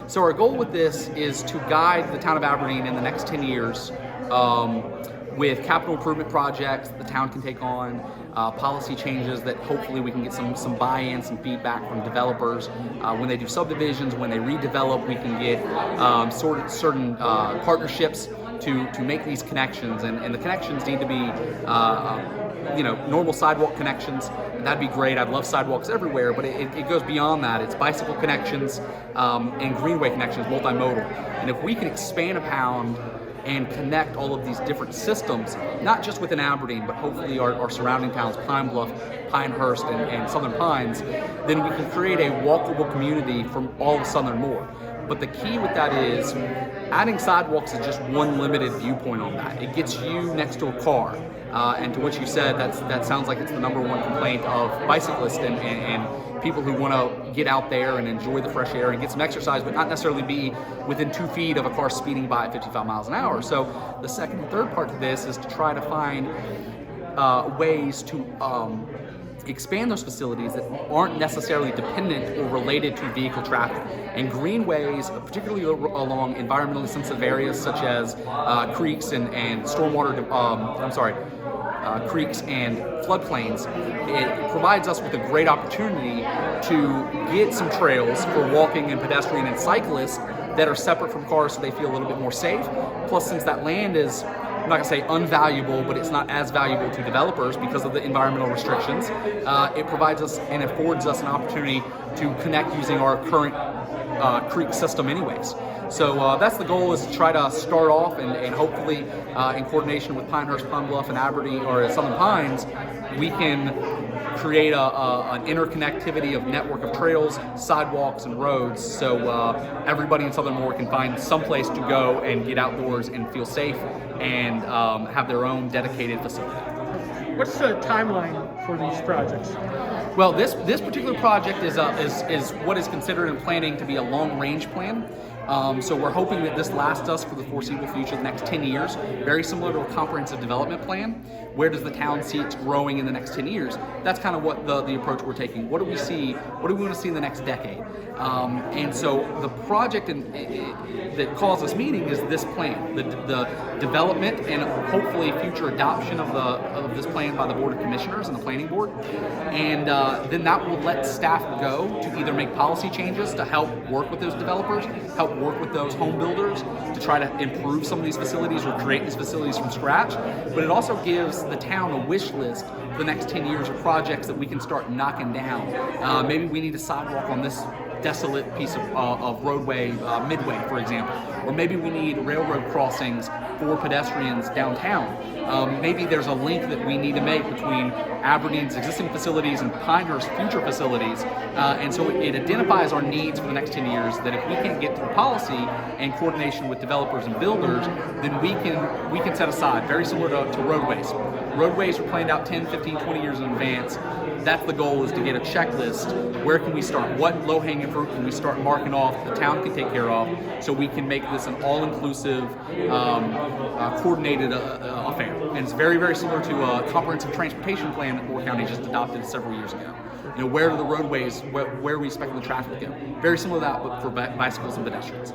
So our goal with this is to guide the town of Aberdeen in the next 10 years with capital improvement projects that the town can take on, policy changes that hopefully we can get some buy-in, some feedback from developers. When they do subdivisions, when they redevelop, we can get certain partnerships to make these connections, and the connections need to be normal sidewalk connections. That'd be great. I'd love sidewalks everywhere, but it goes beyond that. It's bicycle connections and greenway connections, multimodal. And if we can expand upon and connect all of these different systems, not just within Aberdeen, but hopefully our surrounding towns, Pine Bluff, Pinehurst, and Southern Pines, then we can create a walkable community from all of Southern Moore. But the key with that is adding sidewalks is just one limited viewpoint on that. It gets you next to a car. And to what you said, that sounds like it's the #1 complaint of bicyclists and people who want to get out there and enjoy the fresh air and get some exercise, but not necessarily be within 2 feet of a car speeding by at 55 miles an hour. So the second and third part to this is to try to find ways to expand those facilities that aren't necessarily dependent or related to vehicle traffic. And greenways, particularly along environmentally sensitive areas such as creeks and stormwater, creeks and floodplains, it provides us with a great opportunity to get some trails for walking and pedestrian and cyclists that are separate from cars so they feel a little bit more safe. Plus, since that land is, I'm not gonna say unvaluable, but it's not as valuable to developers because of the environmental restrictions, it provides us and affords us an opportunity to connect using our current creek system anyways. So that's the goal, is to try to start off and hopefully in coordination with Pinehurst, Pine Bluff, and Aberdeen, or Southern Pines, we can create an interconnectivity of network of trails, sidewalks, and roads, so everybody in Southern Moore can find some place to go and get outdoors and feel safe and have their own dedicated facility. What's the timeline for these projects? Well, this particular project is what is considered in planning to be a long-range plan. So we're hoping that this lasts us for the foreseeable future, the next 10 years, very similar to a comprehensive development plan. Where does the town see it growing in the next 10 years? That's kind of what the approach we're taking. What do we see? What do we want to see in the next decade? And so the project that calls this meeting is this plan, the development and hopefully future adoption of this plan by the Board of Commissioners and the Planning Board. And then that will let staff go to either make policy changes to help work with those developers, help work with those home builders to try to improve some of these facilities or create these facilities from scratch. But it also gives the town a wish list for the next 10 years of projects that we can start knocking down. Maybe we need a sidewalk on this desolate piece of roadway, Midway, for example. Or maybe we need railroad crossings for pedestrians downtown. Maybe there's a link that we need to make between Aberdeen's existing facilities and Pinehurst's future facilities. And so it identifies our needs for the next 10 years, that if we can get through policy and coordination with developers and builders, then we can set aside, very similar to roadways. Roadways are planned out 10, 15, 20 years in advance. That's the goal, is to get a checklist. Where can we start? What low-hanging fruit can we start marking off the town can take care of, so we can make this an all-inclusive, coordinated affair. And it's very, very similar to a comprehensive transportation plan that Moore County just adopted several years ago. Where are the roadways, where are we expecting the traffic to go? Very similar to that, but for bicycles and pedestrians.